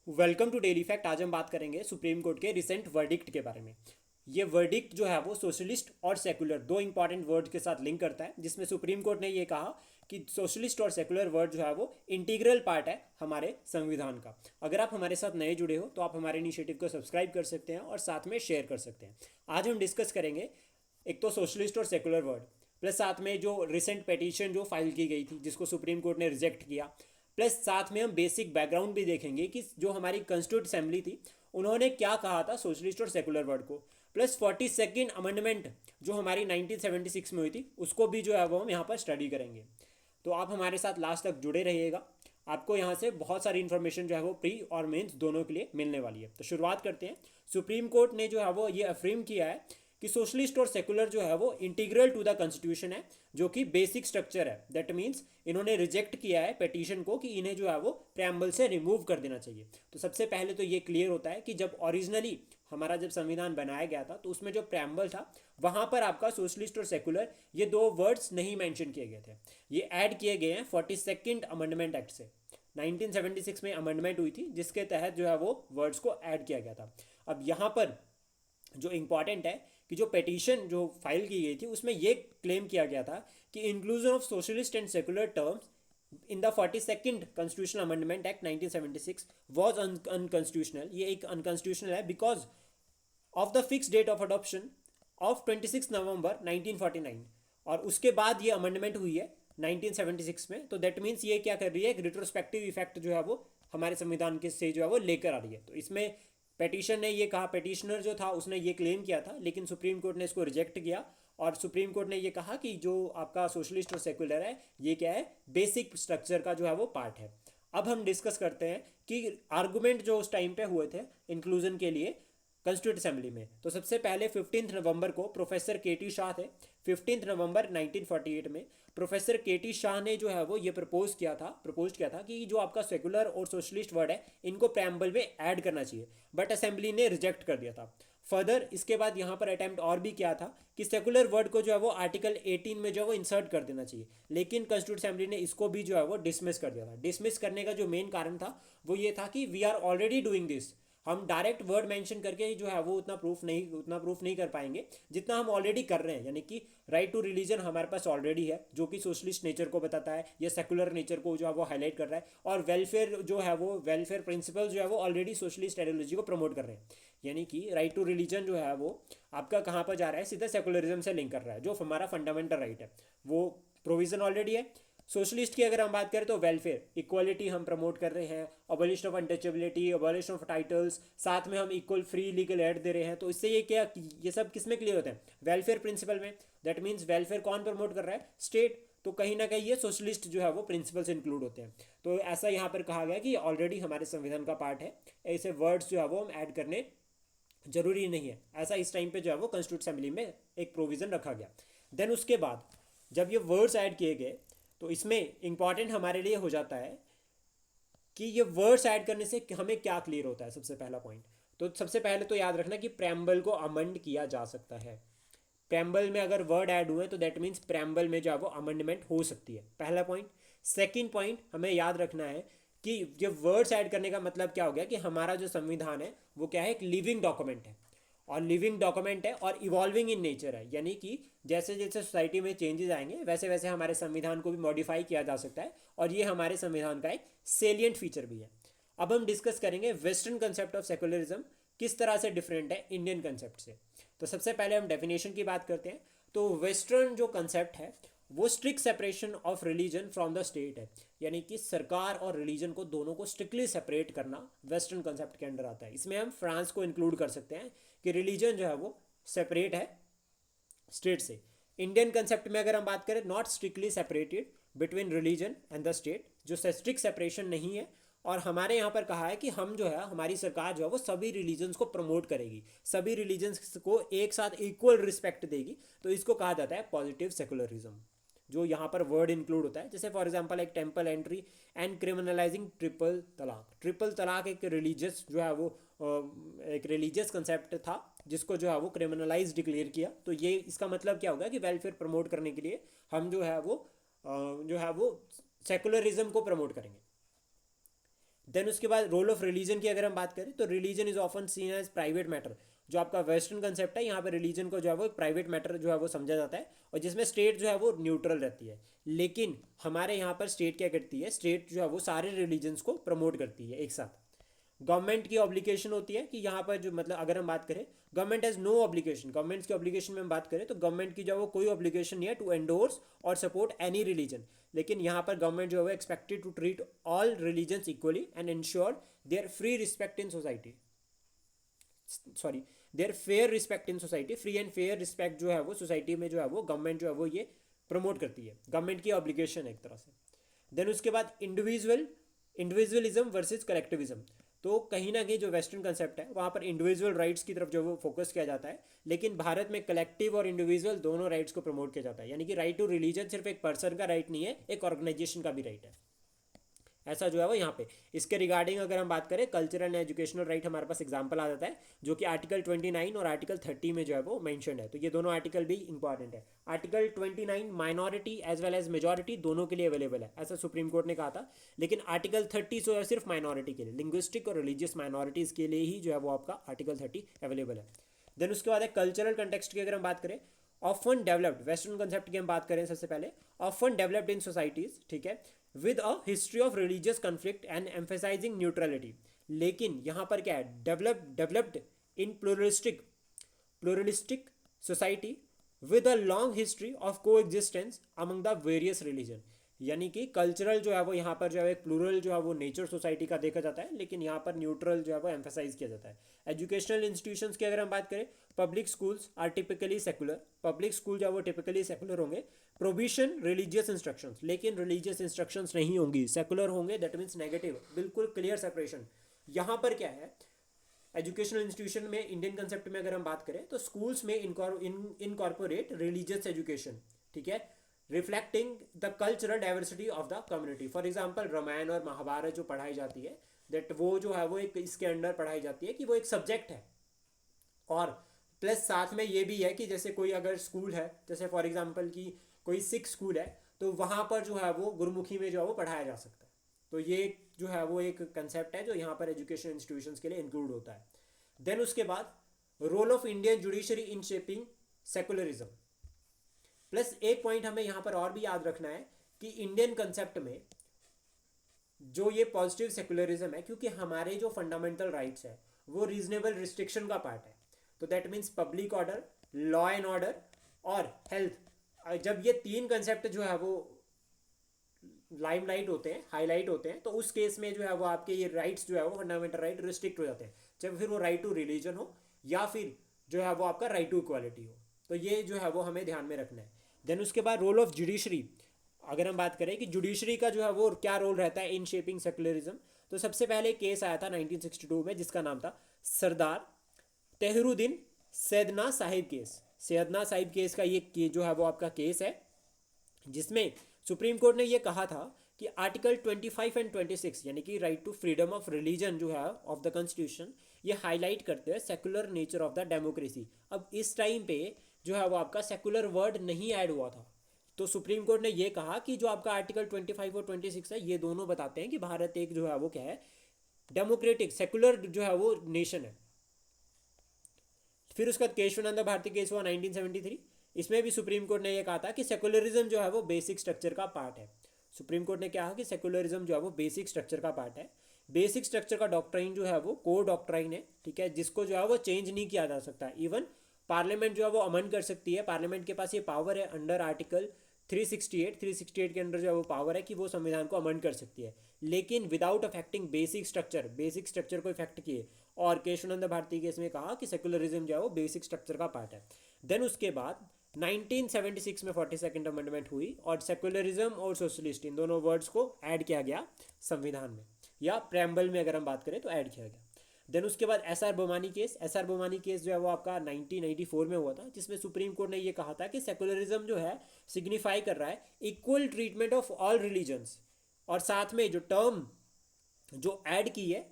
Welcome to daily fact. आज हम बात करेंगे सुप्रीम कोर्ट के रिसेंट वर्डिक्ट के बारे में। ये वर्डिक्ट जो है वो सोशलिस्ट और सेकुलर दो इंपॉर्टेंट वर्ड के साथ लिंक करता है, जिसमें सुप्रीम कोर्ट ने ये कहा कि सोशलिस्ट और सेकुलर वर्ड जो है वो इंटीग्रल पार्ट है हमारे संविधान का। अगर आप हमारे साथ नए जुड़े हो तो आप हमारे इनिशिएटिव को सब्सक्राइब कर सकते हैं और साथ में शेयर कर सकते हैं। आज हम डिस्कस करेंगे एक तो सोशलिस्ट और सेकुलर वर्ड, प्लस साथ में जो रिसेंट पेटिशन जो फाइल की गई थी जिसको सुप्रीम कोर्ट ने रिजेक्ट किया, प्लस साथ में हम बेसिक बैकग्राउंड भी देखेंगे कि जो हमारी कॉन्स्टिट्यूट असेंबली थी उन्होंने क्या कहा था सोशलिस्ट और सेकुलर वर्ड को, प्लस 42nd अमेंडमेंट जो हमारी 1976 में हुई थी उसको भी जो है वो हम यहाँ पर स्टडी करेंगे। तो आप हमारे साथ लास्ट तक जुड़े रहिएगा, आपको यहाँ से बहुत सारी इन्फॉर्मेशन जो है वो प्री और मेंस दोनों के लिए मिलने वाली है। तो शुरुआत करते हैं। सुप्रीम कोर्ट ने जो है वो ये अफ्रीम किया है कि सोशलिस्ट और सेकुलर जो है वो इंटीग्रल टू द कॉन्स्टिट्यूशन है, जो कि बेसिक स्ट्रक्चर है। दैट मीन्स इन्होंने रिजेक्ट किया है पेटिशन को कि इन्हें जो है वो प्रेम्बल से रिमूव कर देना चाहिए। तो सबसे पहले तो ये क्लियर होता है कि जब ओरिजिनली हमारा जब संविधान बनाया गया था तो उसमें जो प्रेम्बल था वहां पर आपका सोशलिस्ट और सेकुलर ये दो वर्ड्स नहीं मेंशन किए गए थे। ये ऐड किए गए हैं 42nd अमेंडमेंट एक्ट से। 1976 में अमेंडमेंट हुई थी जिसके तहत जो है वो वर्ड्स को ऐड किया गया था। अब यहाँ पर जो इम्पॉर्टेंट है कि जो पेटिशन जो फाइल की गई थी उसमें ये क्लेम किया गया था कि inclusion of socialist and secular terms in the 42nd constitutional amendment act 1976 was unconstitutional. ये एक अनकॉन्स्टिट्यूशनल है because of the fix date of adoption of 26 November 1949, और उसके बाद ये अमेंडमेंट हुई है 1976 में। तो दैट मीन्स ये क्या कर रही है, एक रिट्रोस्पेक्टिव इफेक्ट जो है वो हमारे संविधान के से जो है वो लेकर आ रही है। तो इसमें पेटिशन ने ये कहा, पेटिशनर जो था उसने ये क्लेम किया था, लेकिन सुप्रीम कोर्ट ने इसको रिजेक्ट किया और सुप्रीम कोर्ट ने ये कहा कि जो आपका सोशलिस्ट और सेकुलर है ये क्या है, बेसिक स्ट्रक्चर का जो है वो पार्ट है। अब हम डिस्कस करते हैं कि आर्गूमेंट जो उस टाइम पे हुए थे इंक्लूजन के लिए कॉन्स्टिट्यूट असेंबली में। तो सबसे पहले 15 नवंबर को प्रोफेसर के टी शाह थे। 15 नवंबर 1948 में प्रोफेसर के टी शाह ने जो है वो ये प्रपोज किया था कि जो आपका सेकुलर और सोशलिस्ट वर्ड है इनको प्रेम्बल में ऐड करना चाहिए, बट असेंबली ने रिजेक्ट कर दिया था। फर्दर इसके बाद यहाँ पर अटेम्प्ट और भी किया था कि सेकुलर वर्ड को जो है वो आर्टिकल 18 में जो है वो इंसर्ट कर देना चाहिए, लेकिन कॉन्स्टिट्यूट असेंबली ने इसको भी जो है वो डिसमिस कर दिया था। डिसमिस करने का जो मेन कारण था वो ये था कि we are already doing this. हम डायरेक्ट वर्ड मेंशन करके ही जो है वो उतना प्रूफ नहीं कर पाएंगे जितना हम ऑलरेडी कर रहे हैं। यानी कि राइट टू रिलीजन हमारे पास ऑलरेडी है जो कि सोशलिस्ट नेचर को बताता है, या सेकुलर नेचर को जो है वो हाईलाइट कर रहा है, और वेलफेयर जो है वो वेलफेयर प्रिंसिपल जो है वो ऑलरेडी सोशलिस्ट आइडियोलॉजी को प्रमोट कर रहे हैं। यानी कि राइट टू रिलीजन जो है वो आपका कहाँ पर जा रहा है, सीधा सेकुलरिज्म से लिंक कर रहा है, जो हमारा फंडामेंटल राइट है वो प्रोविजन ऑलरेडी है। सोशलिस्ट की अगर हम बात करें तो वेलफेयर इक्वालिटी हम प्रमोट कर रहे हैं, abolition of untouchability, abolition of titles, साथ में हम इक्वल फ्री लीगल एड दे रहे हैं। तो इससे ये क्या, ये सब किस में क्लियर होते हैं, वेलफेयर प्रिंसिपल में। दैट मीन्स वेलफेयर कौन प्रमोट कर रहा है, स्टेट। तो कहीं ना कहीं ये सोशलिस्ट जो है वो प्रिंसिपल्स इंक्लूड होते हैं। तो ऐसा यहाँ पर कहा गया कि ऑलरेडी हमारे संविधान का पार्ट है, ऐसे वर्ड्स जो है वो हम ऐड करने जरूरी नहीं है। ऐसा इस टाइम पे जो है वो कॉन्स्टिट्यूट असेंबली में एक प्रोविजन रखा गया। देन उसके बाद जब ये वर्ड्स ऐड किए गए तो इसमें इंपॉर्टेंट हमारे लिए हो जाता है कि ये वर्ड्स ऐड करने से हमें क्या क्लियर होता है। सबसे पहला पॉइंट, तो सबसे पहले तो याद रखना कि प्रेम्बल को अमेंड किया जा सकता है। प्रेम्बल में अगर वर्ड ऐड हुए तो दैट मीन्स प्रेम्बल में जो है वो अमेंडमेंट हो सकती है, पहला पॉइंट। सेकंड पॉइंट हमें याद रखना है कि ये वर्ड्स ऐड करने का मतलब क्या हो गया कि हमारा जो संविधान है वो क्या है, एक लिविंग डॉक्यूमेंट है, और लिविंग डॉक्यूमेंट है और इवॉल्विंग इन नेचर है। यानी कि जैसे जैसे सोसाइटी में चेंजेस आएंगे वैसे वैसे हमारे संविधान को भी मॉडिफाई किया जा सकता है, और ये हमारे संविधान का एक सेलियंट फीचर भी है। अब हम डिस्कस करेंगे वेस्टर्न कंसेप्ट ऑफ सेकुलरिज्म किस तरह से डिफरेंट है इंडियन कंसेप्ट से। तो सबसे पहले हम डेफिनेशन की बात करते हैं। तो वेस्टर्न जो कंसेप्ट है वो strict separation of religion from the state है, यानी कि सरकार और रिलीजन को दोनों को स्ट्रिक्टली सेपरेट करना वेस्टर्न कंसेप्ट के अंडर आता है। इसमें हम फ्रांस को इंक्लूड कर सकते हैं कि रिलीजन जो है वो सेपरेट है स्टेट से। इंडियन कंसेप्ट में अगर हम बात करें, not strictly separated between religion and the state, जो स्ट्रिक्ट सेपरेशन नहीं है। और हमारे यहाँ पर कहा है कि हम जो है, हमारी सरकार जो है वो सभी रिलीजन्स को प्रमोट करेगी, सभी रिलीजन्स को एक साथ इक्वल रिस्पेक्ट देगी। तो इसको कहा जाता है पॉजिटिव सेकुलरिज्म, जो यहाँ पर वर्ड इंक्लूड होता है। जैसे फॉर एग्जांपल एक टेम्पल एंट्री एंड क्रिमिनलाइजिंग ट्रिपल तलाक। ट्रिपल तलाक एक रिलीजियस जो है वो एक रिलीजियस कंसेप्ट था जिसको जो है वो क्रिमिनलाइज डिक्लेयर किया। तो ये इसका मतलब क्या होगा कि वेलफेयर प्रमोट करने के लिए हम जो है वो सेकुलरिज्म को प्रमोट करेंगे। देन उसके बाद रोल ऑफ रिलीजन की अगर हम बात करें तो religion is often seen as private matter. जो आपका वेस्टर्न कंसेप्ट है, यहाँ पे रिलीजन को जो है वो प्राइवेट मैटर जो है वो समझा जाता है, और जिसमें स्टेट जो है वो न्यूट्रल रहती है। लेकिन हमारे यहाँ पर स्टेट क्या करती है, स्टेट जो है वो सारे रिलीजन्स को प्रमोट करती है एक साथ। गवर्नमेंट की ऑब्लिगेशन होती है कि यहाँ पर जो मतलब अगर हम बात करें, government has no obligation. Government की ऑब्लिगेशन में हम बात करें तो गवर्नमेंट की जो है वो कोई ऑब्लिगेशन नहीं है टू एंडोर्स और सपोर्ट एनी रिलीजन। लेकिन यहाँ पर गवर्नमेंट जो है वो expected to treat all religions equally and ensure their free respect in society, sorry their fair respect in society. Free and fair respect जो है वो सोसाइटी में जो है वो गवर्नमेंट जो है वो ये प्रमोट करती है, गवर्नमेंट की ऑब्लिगेशन है एक तरह से। देन उसके बाद इंडिविजुअलिज्म वर्सेस कलेक्टिविज्म। तो कहीं ना कहीं जो वेस्टर्न कंसेप्ट है वहाँ पर इंडिविजुअल राइट्स की तरफ जो वो फोकस किया जाता है, लेकिन भारत में कलेक्टिव और इंडिविजुअल दोनों राइट्स को प्रमोट किया जाता है। यानी कि राइट टू रिलीजन सिर्फ एक पर्सन का राइट नहीं है, एक ऑर्गेनाइजेशन का भी राइट है। ऐसा जो है वो यहाँ पे इसके रिगार्डिंग अगर हम बात करें कल्चरल एंड एजुकेशनल राइट, हमारे पास एग्जांपल आ जाता है जो कि आर्टिकल 29 और आर्टिकल 30 में जो है वो मेंशन्ड है। तो ये दोनों आर्टिकल भी इंपॉर्टेंट है। Article 29 minority as well as majority दोनों के लिए अवेलेबल है, ऐसा सुप्रीम कोर्ट ने कहा था। लेकिन आर्टिकल 30 जो है सिर्फ माइनॉरिटी के लिए, लिंग्विस्टिक और रिलीजियस माइनॉरिटीज़ के लिए ही जो है वो आपका आर्टिकल 30 अवेलेबल है। देन उसके बाद है कल्चरल कंटेक्स्ट की अगर हम बात करें, ऑफन डेवलप्ड, वेस्टर्न कंसेप्ट की हम बात करें सबसे पहले, ऑफन डेवलप्ड इन सोसाइटीज़, ठीक है, with a history of religious conflict and emphasizing neutrality. लेकिन यहाँ पर क्या है, developed in pluralistic society with a long history of coexistence among the various religion. यानी कि कल्चरल जो है वो यहाँ पर जो है एक प्लूरल जो है वो नेचर सोसाइटी का देखा जाता है, लेकिन यहाँ पर न्यूट्रल जो है वो एम्फेसाइज किया जाता है। एजुकेशनल इंस्टीट्यूशंस की अगर हम बात करें, public schools are typically secular, public school जो है वो टिपिकली सेकुलर होंगे। प्रोविजन रिलीजियस इंस्ट्रक्शंस, लेकिन रिलीजियस इंस्ट्रक्शंस नहीं होंगी, सेकुलर होंगे, दैट मीन्स नेगेटिव, बिल्कुल क्लियर सेपरेशन। यहाँ पर क्या है, एजुकेशनल इंस्टीट्यूशन में इंडियन कंसेप्ट में अगर हम बात करें तो स्कूल्स में इनकॉर्पोरेट रिलीजियस एजुकेशन, ठीक है, reflecting the cultural diversity of the community. For example Ramayana और महाभारत जो पढ़ाई जाती है, दैट वो जो है वो एक इसके अंडर पढ़ाई जाती है कि वो एक सब्जेक्ट है। और प्लस साथ में ये भी है कि जैसे कोई अगर स्कूल है, जैसे फॉर एग्जाम्पल की कोई सिख स्कूल है, तो वहाँ पर जो है वो गुरुमुखी में जो है वो पढ़ाया जा सकता है। तो ये जो है वो एक कंसेप्ट है जो यहाँ पर एजुकेशन इंस्टीट्यूशंस के लिए इंक्लूड होता है। देन उसके बाद role of Indian judiciary in shaping secularism. Plus एक पॉइंट हमें यहाँ पर और भी याद रखना है कि इंडियन कंसेप्ट में जो ये पॉजिटिव सेकुलरिज्म है, क्योंकि हमारे जो फंडामेंटल राइट्स है वो रीजनेबल रिस्ट्रिक्शन का पार्ट है। तो that means public order, law and order और हेल्थ, जब ये तीन कंसेप्ट जो है वो लाइमलाइट होते हैं, हाईलाइट होते हैं, तो उस केस में जो है वो आपके ये राइट्स जो है वो फंडामेंटल राइट रिस्ट्रिक्ट हो जाते हैं, जब फिर वो राइट टू रिलीजन हो या फिर जो है वो आपका राइट टू इक्वालिटी हो। तो ये जो है वो हमें ध्यान में रखना है। देन उसके बाद रोल ऑफ जुडिशरी, अगर हम बात करें कि जुडिशरी का जो है वो क्या रोल रहता है इन शेपिंग सेकुलरिज्म, तो सबसे पहले केस आया था 1962 में जिसका नाम था सरदार तहरुद्दीन सैदना साहिब केस। सैदना साहिब केस का ये जो है वो आपका केस है, जिसमें सुप्रीम कोर्ट ने ये कहा था कि आर्टिकल 25 एंड 26 यानी कि right to freedom of religion जो है ऑफ द कॉन्स्टिट्यूशन, ये हाईलाइट करते हैं secular nature of the democracy. अब इस टाइम पे जो है वो आपका सेकुलर वर्ड नहीं ऐड हुआ था, तो सुप्रीम कोर्ट ने ये कहा कि जो आपका आर्टिकल 25 और 26 है ये दोनों बताते हैं कि भारत एक जो है वो क्या है, डेमोक्रेटिक सेकुलर जो है वो नेशन है। फिर उसका केशवानंद भारती केस हुआ 1973, इसमें भी सुप्रीम कोर्ट ने यह कहा था कि सेकुलरिज्म जो है वो बेसिक स्ट्रक्चर का पार्ट है। सुप्रीम कोर्ट ने कहा कि सेकुलरिज्म जो है वो बेसिक स्ट्रक्चर का पार्ट है। बेसिक स्ट्रक्चर का डॉक्ट्राइन जो है वो कोर डॉक्ट्राइन है, ठीक है, जिसको जो है वो चेंज नहीं किया जा सकता। इवन पार्लियामेंट जो है वो अमेंड कर सकती है, पार्लियामेंट के पास ये पावर है अंडर आर्टिकल 368 के अंडर जो है वो पावर है कि वो संविधान को अमेंड कर सकती है, लेकिन विदाउट अफेक्टिंग बेसिक स्ट्रक्चर को इफेक्ट किए। और केशवानंद भारती केस में कहा कि सेकुलरिज्म जो है वो बेसिक स्ट्रक्चर का पार्ट है। देन उसके बाद 1976 में 42nd अमेंडमेंट हुई और सेकुलरिज्म और सोशलिस्ट इन दोनों वर्ड्स को ऐड किया गया संविधान में, या प्रेम्बल में अगर हम बात करें तो ऐड किया गया। देन उसके बाद एसआर बोमानी केस जो है वो आपका 1994 में हुआ था, जिसमें सुप्रीम कोर्ट ने ये कहा था कि सेकुलरिज्म जो है सिग्निफाई कर रहा है equal treatment of all religions, और साथ में जो टर्म जो ऐड की है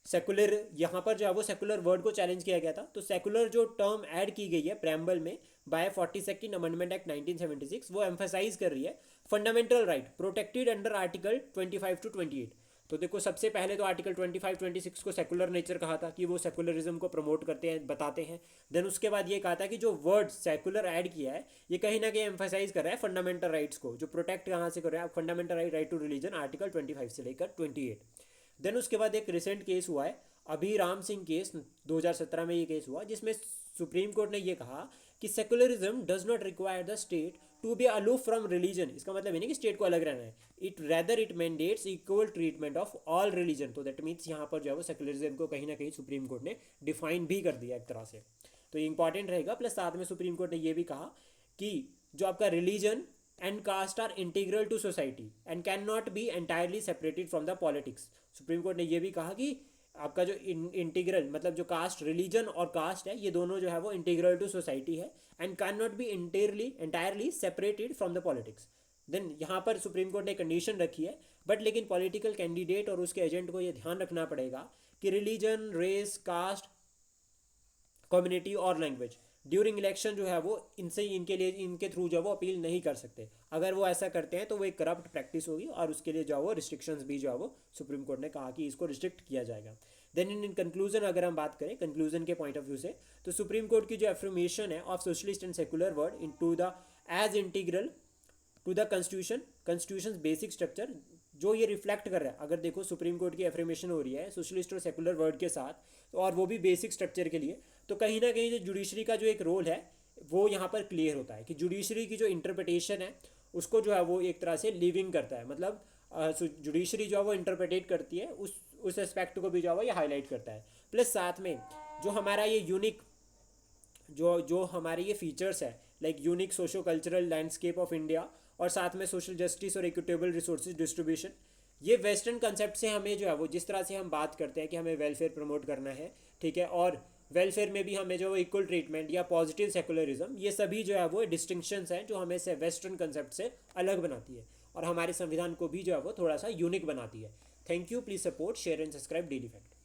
सेकुलर, यहाँ पर जो है वो सेकुलर वर्ड को चैलेंज किया गया था, तो सेकुलर जो टर्म ऐड की गई है प्रेम्बल में बाय 42nd अमेंडमेंट एक्ट 1976, वो एम्फेसाइज कर रही है fundamental right protected under article 25 to 28। तो देखो सबसे पहले तो आर्टिकल 25-26 को सेकुलर नेचर कहा था कि वो सेकुलरिज्म को प्रमोट करते हैं, बताते हैं। देन उसके बाद ये कहा था कि जो वर्ड सेकुलर ऐड किया है ये कहीं ना कहीं एम्फोसाइज कर रहा है फंडामेंटल राइट्स को, जो प्रोटेक्ट कहाँ से कर रहा है, fundamental right to religion article 25 से लेकर 28। देन उसके बाद एक रिसेंट केस हुआ है अभिराम सिंह केस, 2017 में ये केस हुआ, जिसमें सुप्रीम कोर्ट ने ये कहा कि secularism does not require the state to be aloof from religion. इसका मतलब ये नहीं कि स्टेट को अलग रहना है, it rather it mandates equal treatment of all religion. तो दैट मीन्स यहाँ पर जो है वो सेकुलरिज्म को कहीं ना कहीं सुप्रीम कोर्ट ने डिफाइन भी कर दिया एक तरह से, तो ये इंपॉर्टेंट रहेगा। प्लस साथ में सुप्रीम कोर्ट ने ये भी कहा कि जो आपका religion and caste are integral to society and can not be entirely separated from the politics. Supreme court ने ये भी कहा कि आपका जो इंटीग्रल मतलब जो कास्ट, रिलीजन और कास्ट है, ये दोनों जो है वो इंटीग्रल टू सोसाइटी है and can not be entirely separated from the politics. Then यहाँ पर सुप्रीम कोर्ट ने कंडीशन रखी है, बट लेकिन पॉलिटिकल कैंडिडेट और उसके एजेंट को ये ध्यान रखना पड़ेगा कि रिलीजन, रेस, कास्ट, कम्युनिटी और लैंग्वेज ड्यूरिंग इलेक्शन जो है वो इनसे इनके लिए इनके थ्रू जो है वो अपील नहीं कर सकते। अगर वो ऐसा करते हैं तो वो एक करप्ट प्रैक्टिस होगी और उसके लिए जो है वो रिस्ट्रिक्शंस भी जो है वो सुप्रीम कोर्ट ने कहा कि इसको रिस्ट्रिक्ट किया जाएगा। देन इन कंक्लूजन अगर हम बात करें कंक्लूजन के पॉइंट ऑफ व्यू से, तो सुप्रीम कोर्ट की जो एफर्मेशन है of socialist and secular word into the as integral to the constitution basic structure, जो ये रिफ्लेक्ट कर रहा है। अगर देखो सुप्रीम कोर्ट की एफर्मेशन हो रही है सोशलिस्ट और सेकुलर वर्ड के साथ, तो और वो भी बेसिक स्ट्रक्चर के लिए, तो कहीं ना कहीं जो जुडिशरी का जो एक रोल है वो यहाँ पर क्लियर होता है कि जुडिशरी की जो इंटरप्रिटेशन है उसको जो है वो एक तरह से लिविंग करता है। मतलब जुडिशरी जो है वो इंटरप्रिटेट करती है, उस एस्पेक्ट को भी जो है वो ये हाईलाइट करता है। प्लस साथ में जो हमारा ये यूनिक जो हमारे ये फीचर्स है like unique socio cultural landscape of India और साथ में सोशल जस्टिस और इक्विटेबल रिसोर्सेज डिस्ट्रीब्यूशन, ये वेस्टर्न कंसेप्ट से हमें जो है वो जिस तरह से हम बात करते हैं कि हमें वेलफेयर प्रमोट करना है, ठीक है, और वेलफेयर में भी हमें जो इक्वल ट्रीटमेंट या पॉजिटिव सेकुलरिज्म, ये सभी जो है वो डिस्टिंक्शंस हैं जो हमें से वेस्टर्न कंसेप्ट से अलग बनाती है और हमारे संविधान को भी जो है वो थोड़ा सा यूनिक बनाती है। Thank you, please support, share and subscribe daily fact.